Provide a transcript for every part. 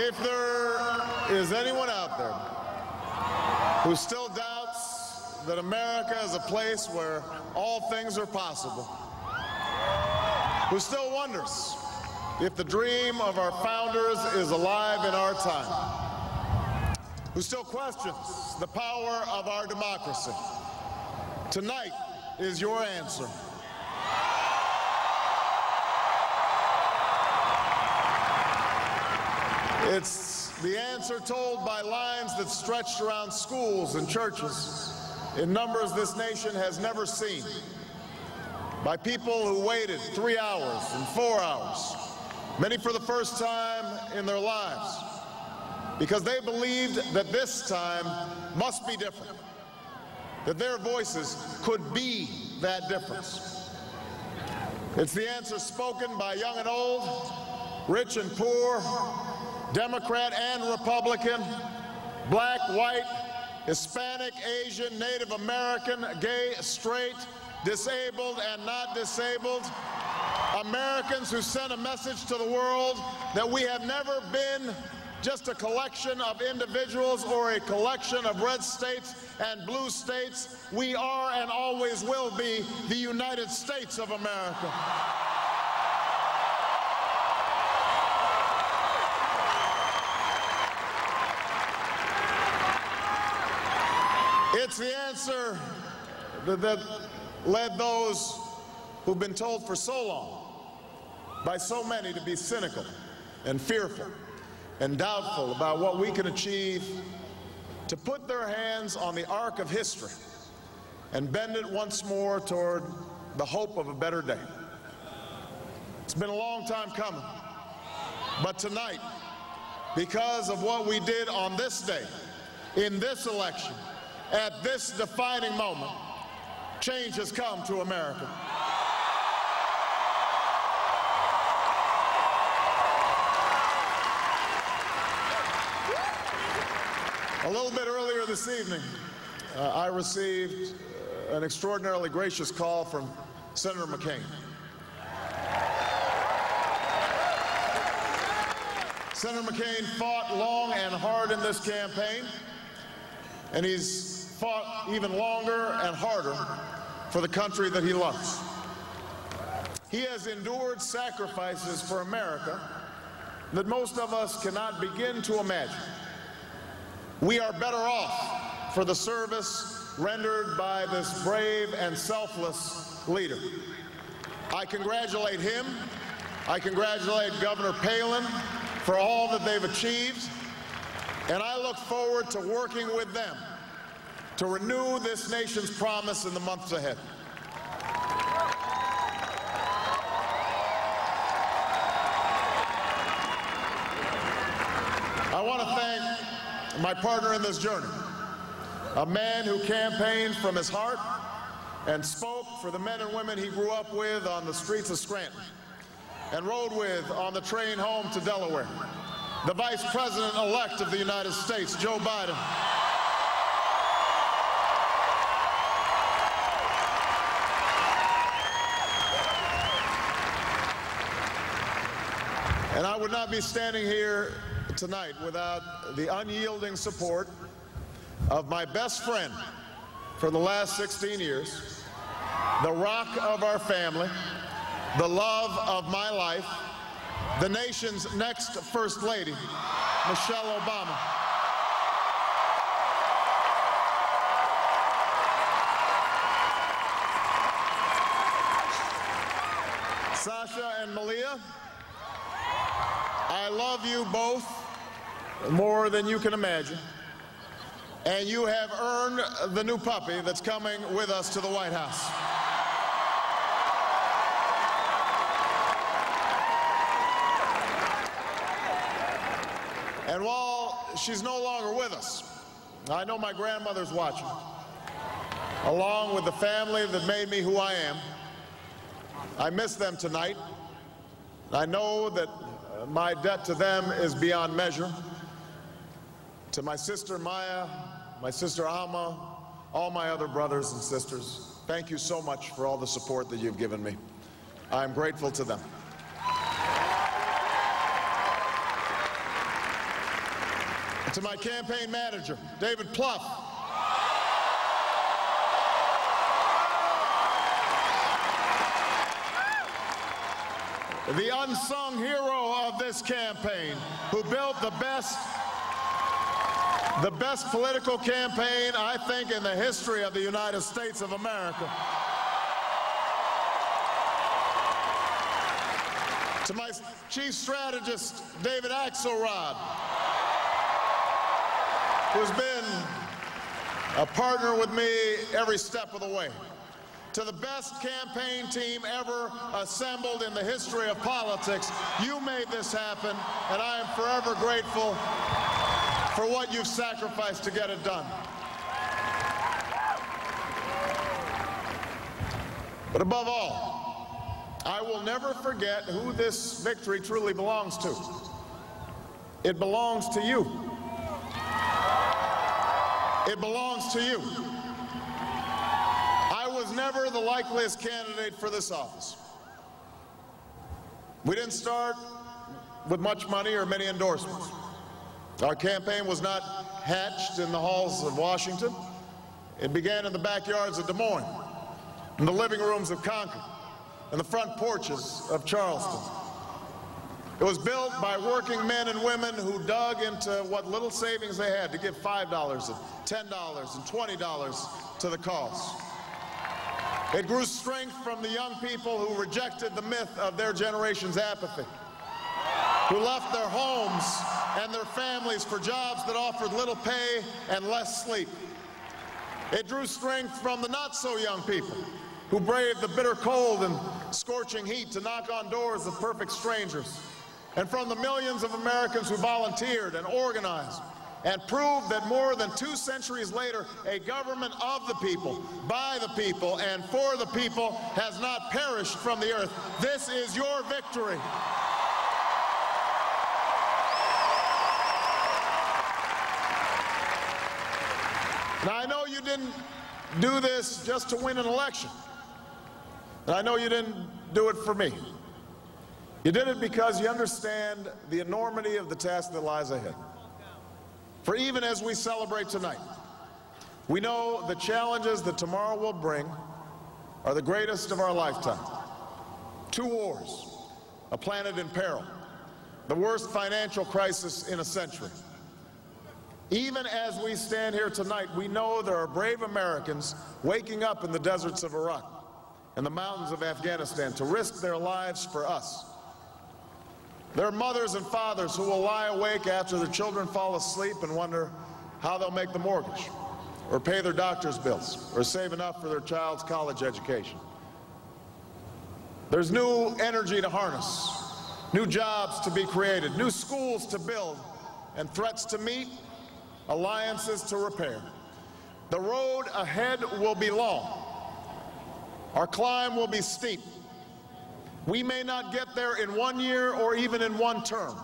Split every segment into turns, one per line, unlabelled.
If there is anyone out there who still doubts that America is a place where all things are possible, who still wonders if the dream of our founders is alive in our time, who still questions the power of our democracy, tonight is your answer. It's the answer told by lines that stretched around schools and churches in numbers this nation has never seen, by people who waited 3 hours and 4 hours, many for the first time in their lives, because they believed that this time must be different, that their voices could be that difference. It's the answer spoken by young and old, rich and poor, Democrat and Republican, black, white, Hispanic, Asian, Native American, gay, straight, disabled and not disabled, Americans who sent a message to the world that we have never been just a collection of individuals or a collection of red states and blue states. We are and always will be the United States of America. It's the answer that led those who've been told for so long by so many to be cynical and fearful and doubtful about what we can achieve, to put their hands on the arc of history and bend it once more toward the hope of a better day. It's been a long time coming, but tonight, because of what we did on this day, in this election, at this defining moment, change has come to America. A little bit earlier this evening, I received an extraordinarily gracious call from Senator McCain. Senator McCain fought long and hard in this campaign, and he's fought even longer and harder for the country that he loves. He has endured sacrifices for America that most of us cannot begin to imagine. We are better off for the service rendered by this brave and selfless leader. I congratulate him. I congratulate Governor Palin for all that they've achieved, and I look forward to working with them to renew this nation's promise in the months ahead. I want to thank my partner in this journey, a man who campaigned from his heart and spoke for the men and women he grew up with on the streets of Scranton and rode with on the train home to Delaware, the Vice President-elect of the United States, Joe Biden. And I would not be standing here tonight without the unyielding support of my best friend for the last 16 years, the rock of our family, the love of my life, the nation's next First Lady, Michelle Obama. Sasha and Malia, I love you both more than you can imagine, and you have earned the new puppy that's coming with us to the White House. And while she's no longer with us, I know my grandmother's watching, along with the family that made me who I am. I miss them tonight. I know that my debt to them is beyond measure. To my sister Maya, my sister Alma, all my other brothers and sisters, thank you so much for all the support that you've given me. I am grateful to them. And to my campaign manager, David Plouffe, the unsung hero of this campaign, who built the best political campaign, I think, in the history of the United States of America. To my chief strategist, David Axelrod, who's been a partner with me every step of the way. To the best campaign team ever assembled in the history of politics, you made this happen, and I am forever grateful for what you've sacrificed to get it done. But above all, I will never forget who this victory truly belongs to. It belongs to you. It belongs to you. I was never the likeliest candidate for this office. We didn't start with much money or many endorsements. Our campaign was not hatched in the halls of Washington. It began in the backyards of Des Moines, in the living rooms of Concord, and the front porches of Charleston. It was built by working men and women who dug into what little savings they had to give $5 and $10 and $20 to the cause. It grew strength from the young people who rejected the myth of their generation's apathy, who left their homes and their families for jobs that offered little pay and less sleep. It drew strength from the not-so-young people who braved the bitter cold and scorching heat to knock on doors of perfect strangers, and from the millions of Americans who volunteered and organized and proved that more than 2 centuries later, a government of the people, by the people, and for the people has not perished from the earth. This is your victory. Now, I know you didn't do this just to win an election. And I know you didn't do it for me. You did it because you understand the enormity of the task that lies ahead. For even as we celebrate tonight, we know the challenges that tomorrow will bring are the greatest of our lifetime. 2 wars, a planet in peril, the worst financial crisis in a century. Even as we stand here tonight, we know there are brave Americans waking up in the deserts of Iraq and the mountains of Afghanistan to risk their lives for us. There are mothers and fathers who will lie awake after their children fall asleep and wonder how they'll make the mortgage, or pay their doctor's bills, or save enough for their child's college education. There's new energy to harness, new jobs to be created, new schools to build, and threats to meet, alliances to repair. The road ahead will be long. Our climb will be steep. We may not get there in 1 year or even in 1 term.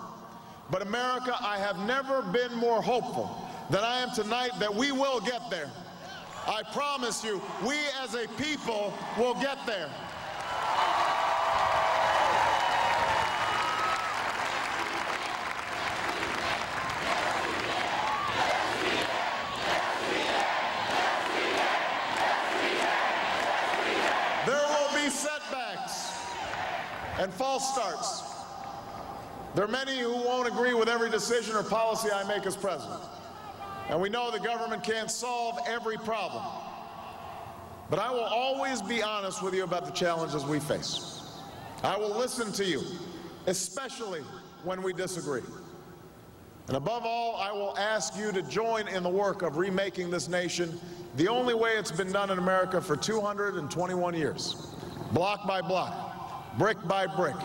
But America, I have never been more hopeful than I am tonight that we will get there. I promise you, we as a people will get there. Setbacks and false starts. There are many who won't agree with every decision or policy I make as president. And we know the government can't solve every problem. But I will always be honest with you about the challenges we face. I will listen to you, especially when we disagree. And above all, I will ask you to join in the work of remaking this nation the only way it's been done in America for 221 years. Block by block, brick by brick,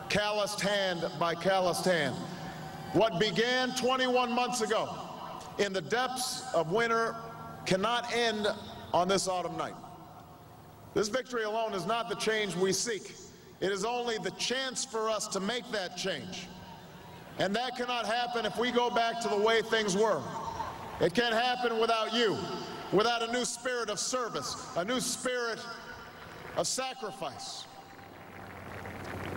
calloused hand by calloused hand. What began 21 months ago in the depths of winter cannot end on this autumn night. This victory alone is not the change we seek. It is only the chance for us to make that change. And that cannot happen if we go back to the way things were. It can't happen without you, without a new spirit of service, a new spirit of sacrifice.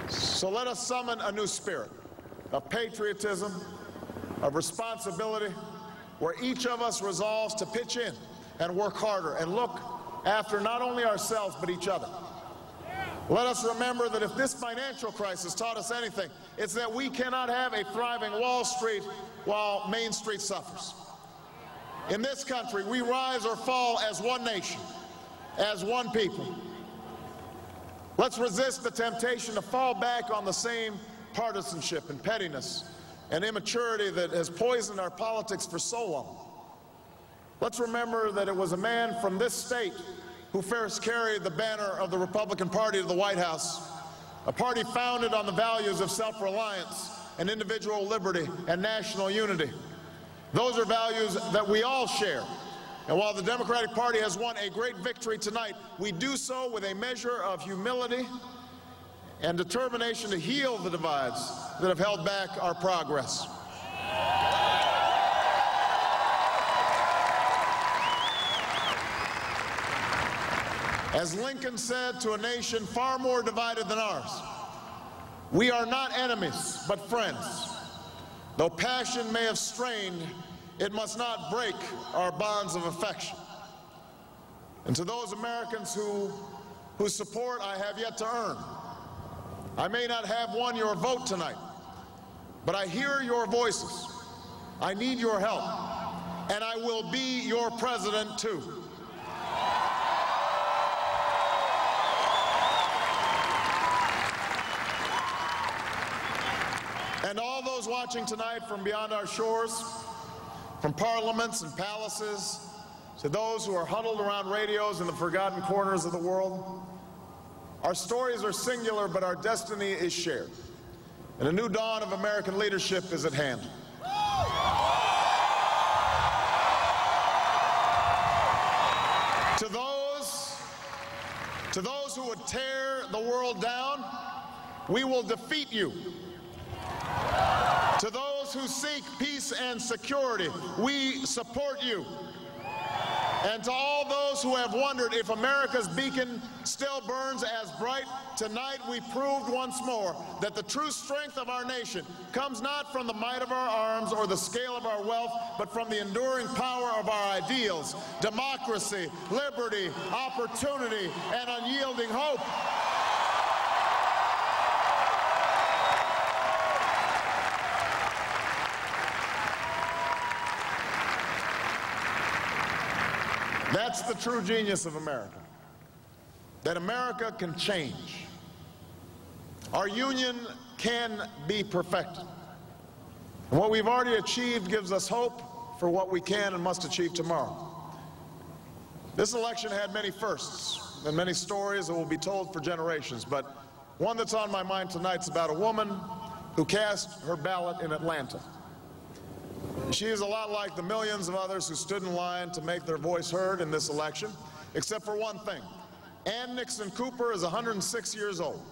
So let us summon a new spirit of patriotism, of responsibility, where each of us resolves to pitch in and work harder and look after not only ourselves but each other. Let us remember that if this financial crisis taught us anything, it's that we cannot have a thriving Wall Street while Main Street suffers. In this country, we rise or fall as one nation, as one people. Let's resist the temptation to fall back on the same partisanship and pettiness and immaturity that has poisoned our politics for so long. Let's remember that it was a man from this state who first carried the banner of the Republican Party to the White House, a party founded on the values of self-reliance and individual liberty and national unity. Those are values that we all share. And while the Democratic Party has won a great victory tonight, we do so with a measure of humility and determination to heal the divides that have held back our progress. As Lincoln said to a nation far more divided than ours, we are not enemies, but friends. Though passion may have strained, it must not break our bonds of affection. And to those Americans whose support I have yet to earn, I may not have won your vote tonight, but I hear your voices. I need your help, and I will be your president too. And all those watching tonight from beyond our shores, from parliaments and palaces, to those who are huddled around radios in the forgotten corners of the world, our stories are singular, but our destiny is shared. And a new dawn of American leadership is at hand. To those who would tear the world down, we will defeat you. To those who seek peace and security, we support you. And to all those who have wondered if America's beacon still burns as bright, tonight we proved once more that the true strength of our nation comes not from the might of our arms or the scale of our wealth, but from the enduring power of our ideals: democracy, liberty, opportunity, and unyielding hope. That's the true genius of America, that America can change. Our union can be perfected. And what we've already achieved gives us hope for what we can and must achieve tomorrow. This election had many firsts and many stories that will be told for generations, but one that's on my mind tonight is about a woman who cast her ballot in Atlanta. She is a lot like the millions of others who stood in line to make their voice heard in this election, except for one thing. Ann Nixon Cooper is 106 years old.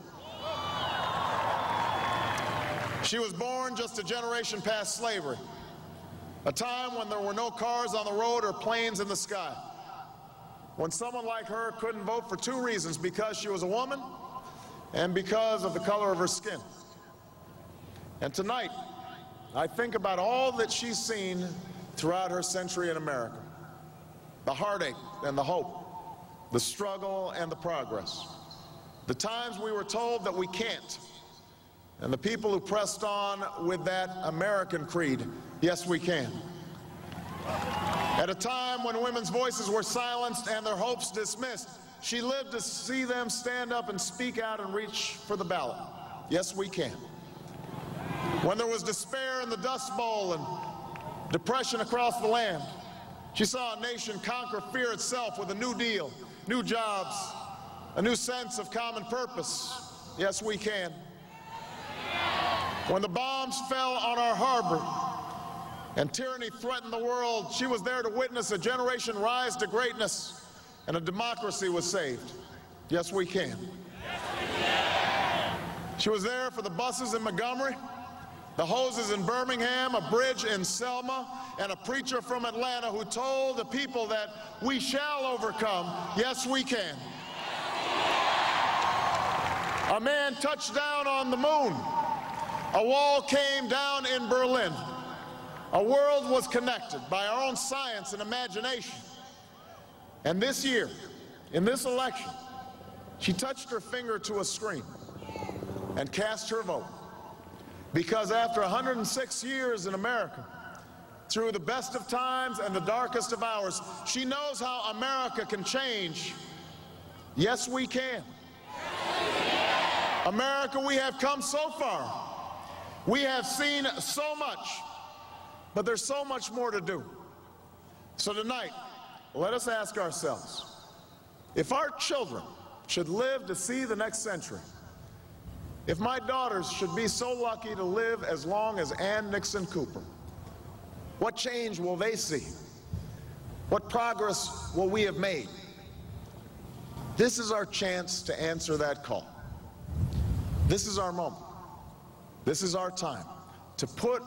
She was born just a generation past slavery, a time when there were no cars on the road or planes in the sky, when someone like her couldn't vote for two reasons: because she was a woman and because of the color of her skin. And tonight, I think about all that she's seen throughout her century in America: the heartache and the hope, the struggle and the progress, the times we were told that we can't, and the people who pressed on with that American creed: yes, we can. At a time when women's voices were silenced and their hopes dismissed, she lived to see them stand up and speak out and reach for the ballot: yes, we can. When there was despair in the Dust Bowl and depression across the land, she saw a nation conquer fear itself with a New Deal, new jobs, a new sense of common purpose: yes, we can. When the bombs fell on our harbor and tyranny threatened the world, she was there to witness a generation rise to greatness and a democracy was saved: yes, we can. She was there for the buses in Montgomery, the hoses in Birmingham, a bridge in Selma, and a preacher from Atlanta who told the people that we shall overcome: yes, we can. A man touched down on the moon. A wall came down in Berlin. A world was connected by our own science and imagination. And this year, in this election, she touched her finger to a screen and cast her vote. Because after 106 years in America, through the best of times and the darkest of hours, she knows how America can change. Yes, we can. America, we have come so far. We have seen so much, but there's so much more to do. So tonight, let us ask ourselves, if our children should live to see the next century, if my daughters should be so lucky to live as long as Ann Nixon Cooper, what change will they see? What progress will we have made? This is our chance to answer that call. This is our moment. This is our time to put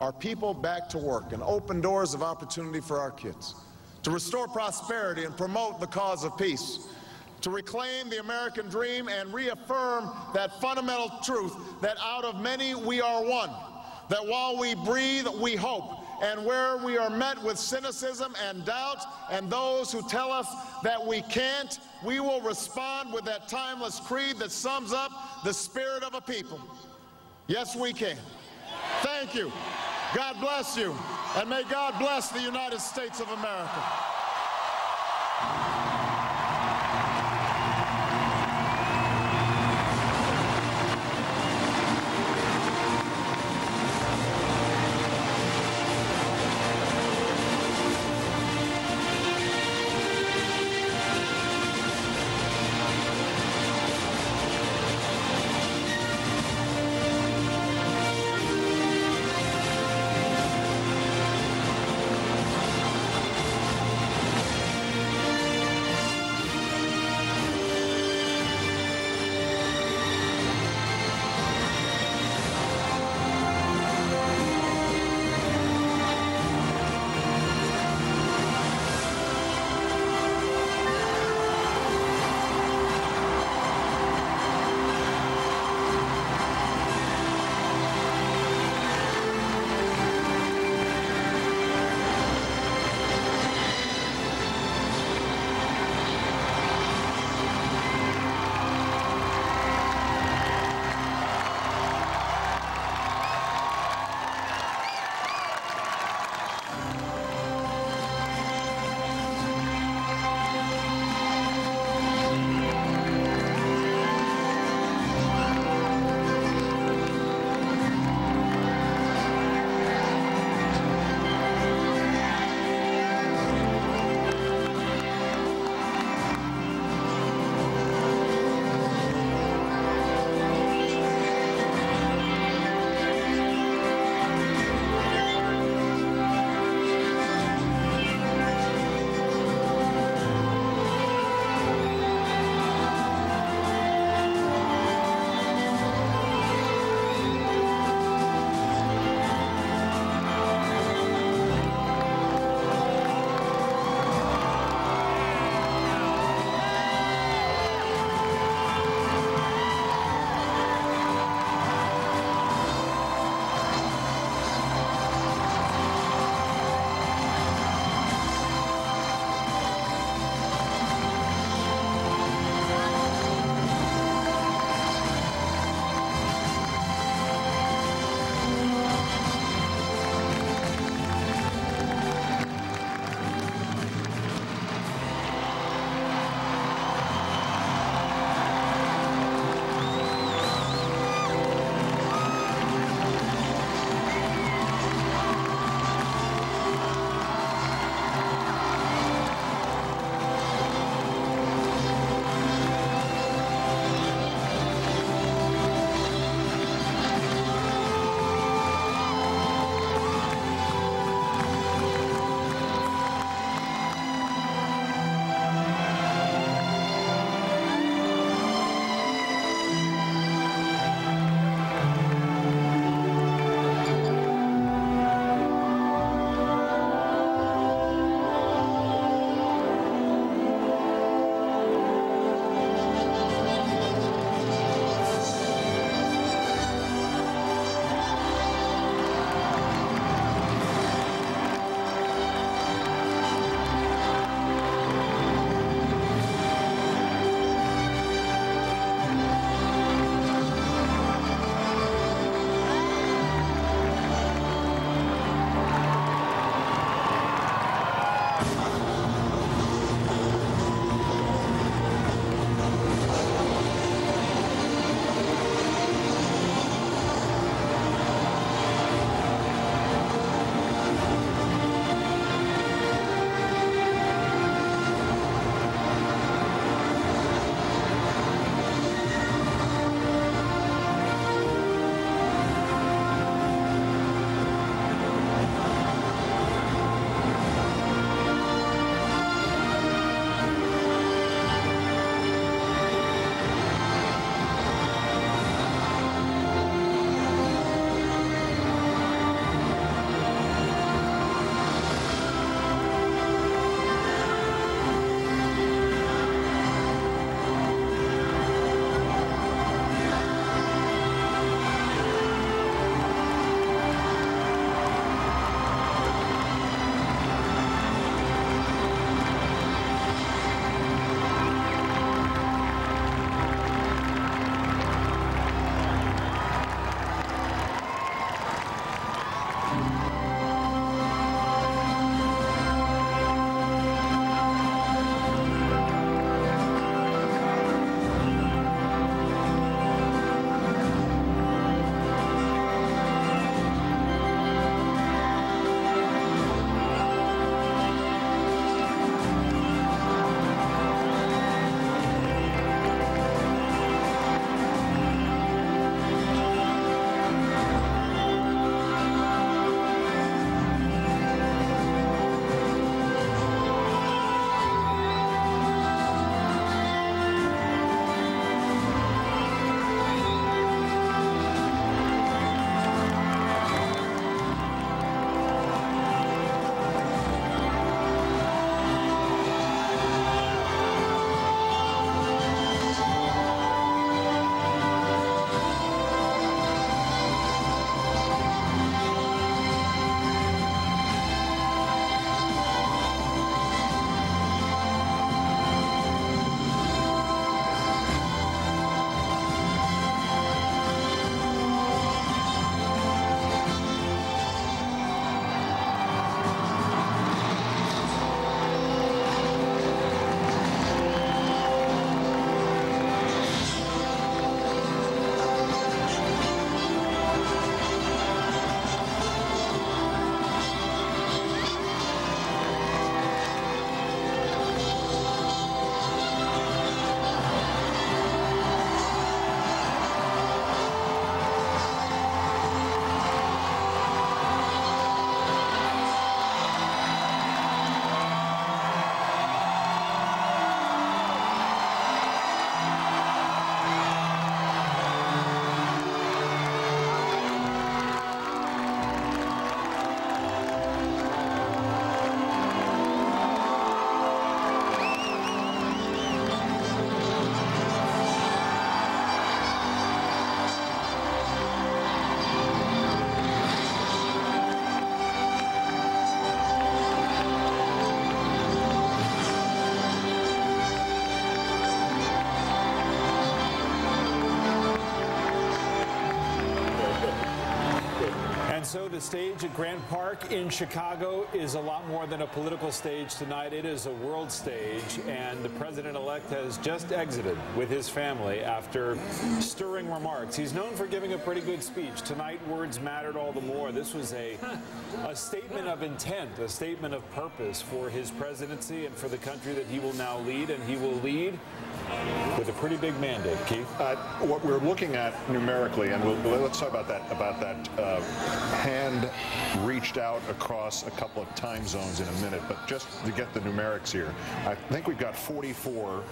our people back to work and open doors of opportunity for our kids, to restore prosperity and promote the cause of peace, to reclaim the American dream and reaffirm that fundamental truth that out of many we are one, that while we breathe, we hope, and where we are met with cynicism and doubt and those who tell us that we can't, we will respond with that timeless creed that sums up the spirit of a people. Yes, we can. Thank you. God bless you, and may God bless the United States of America.
so the stage at Grant Park in Chicago is a lot more than a political stage tonight. It is a world stage, and the president-elect has just exited with his family after stirring remarks. He's known for giving a pretty good speech. Tonight, words mattered all the more. This was a statement of intent, a statement of purpose for his presidency and for the country that he will now lead, and he will lead with a pretty big mandate. Keith?
What we're looking at numerically, and let's talk about that hand reached out across a couple of time zones in a minute, but just to get the numerics here, I think we've got 44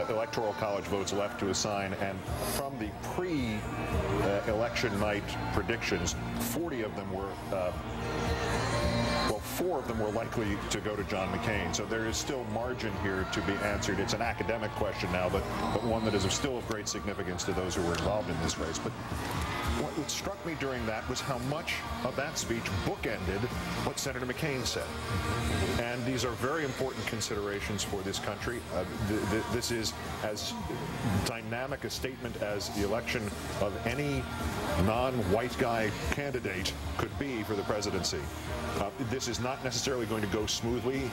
electoral college votes left to assign, and from the pre-election night predictions, 40 of them were well, 4 of them were likely to go to John McCain. So there is still margin here to be answered. It's an academic question now, but one that is still of great significance to those who were involved in this race. But what struck me during that was how much of that speech bookended what Senator McCain said. And these are very important considerations for this country. This is as dynamic a statement as the election of any non-white guy candidate could be for the presidency. This is not necessarily going to go smoothly.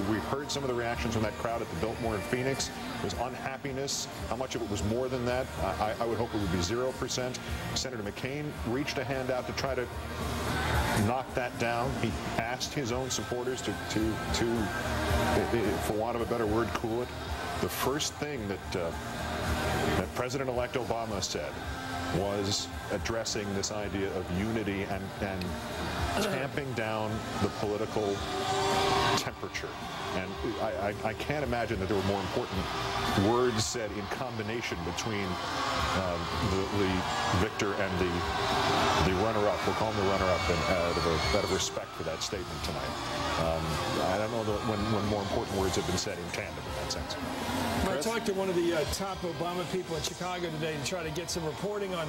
We've heard some of the reactions from that crowd at the Biltmore in Phoenix. There's unhappiness. How much of it was more than that? I would hope it would be 0%. Senator McCain reached a hand out to try to knock that down. He asked his own supporters to for want of a better word, cool it. The first thing that President-elect Obama said was addressing this idea of unity and tamping down the political temperature. And I can't imagine that there were more important words said in combination between the victor and the runner-up. We'll call him the runner-up out of respect for that statement tonight. I don't know when more important words have been said in tandem in that sense.
I talked to one of the top Obama people in Chicago today to try to get some reporting on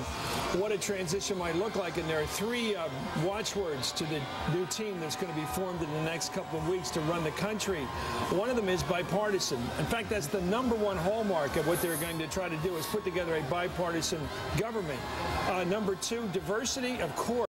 what a transition might look like, and there are 3 watchwords to the new team that's going to be formed in the next couple of weeks to run the country. One of them is bipartisan. In fact, that's the #1 hallmark of what they're going to try to do, is put together a bipartisan government. #2, diversity, of course.